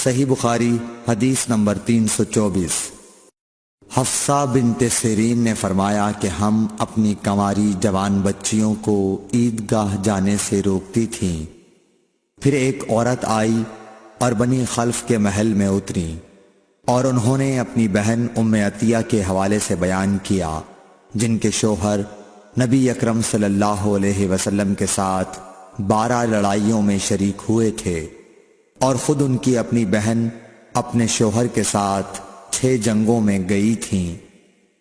صحیح بخاری حدیث نمبر 324۔ حفصہ بنت سیرین نے فرمایا کہ ہم اپنی کنواری جوان بچیوں کو عیدگاہ جانے سے روکتی تھیں۔ پھر ایک عورت آئی اور بنی خلف کے محل میں اتری، اور انہوں نے اپنی بہن ام عطیہ کے حوالے سے بیان کیا، جن کے شوہر نبی اکرم صلی اللہ علیہ وسلم کے ساتھ 12 لڑائیوں میں شریک ہوئے تھے، اور خود ان کی اپنی بہن اپنے شوہر کے ساتھ 6 جنگوں میں گئی تھیں۔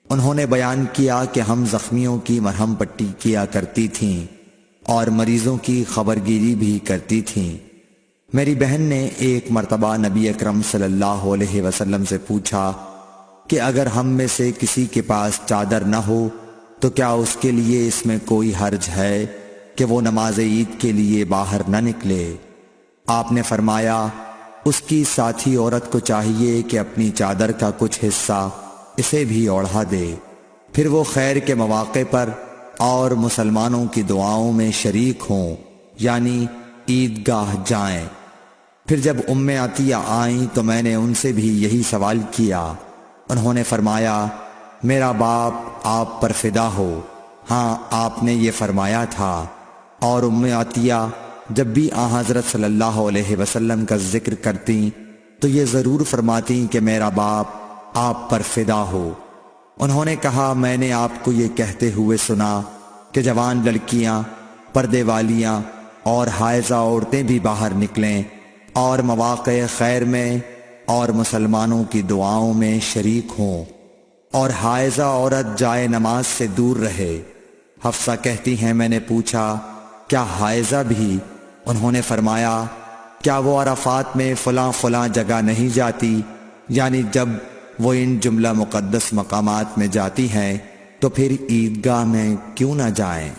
انہوں نے بیان کیا کہ ہم زخمیوں کی مرہم پٹی کیا کرتی تھیں اور مریضوں کی خبرگیری بھی کرتی تھیں۔ میری بہن نے ایک مرتبہ نبی اکرم صلی اللہ علیہ وسلم سے پوچھا کہ اگر ہم میں سے کسی کے پاس چادر نہ ہو تو کیا اس کے لیے اس میں کوئی حرج ہے کہ وہ نماز عید کے لیے باہر نہ نکلے؟ آپ نے فرمایا، اس کی ساتھی عورت کو چاہیے کہ اپنی چادر کا کچھ حصہ اسے بھی اوڑھا دے، پھر وہ خیر کے مواقع پر اور مسلمانوں کی دعاؤں میں شریک ہوں، یعنی عیدگاہ جائیں۔ پھر جب ام عطیہ آئیں تو میں نے ان سے بھی یہی سوال کیا۔ انہوں نے فرمایا، میرا باپ آپ پر فدا ہو، ہاں آپ نے یہ فرمایا تھا۔ اور ام عطیہ جب بھی حضرت صلی اللہ علیہ وسلم کا ذکر کرتی تو یہ ضرور فرماتی کہ میرا باپ آپ پر فدا ہو۔ انہوں نے کہا، میں نے آپ کو یہ کہتے ہوئے سنا کہ جوان لڑکیاں، پردے والیاں اور حائضہ عورتیں بھی باہر نکلیں اور مواقع خیر میں اور مسلمانوں کی دعاؤں میں شریک ہوں، اور حائضہ عورت جائے نماز سے دور رہے۔ حفصہ کہتی ہیں، میں نے پوچھا، کیا حائضہ بھی؟ انہوں نے فرمایا، کیا وہ عرفات میں فلاں فلاں جگہ نہیں جاتی؟ یعنی جب وہ ان جملہ مقدس مقامات میں جاتی ہیں تو پھر عیدگاہ میں کیوں نہ جائیں؟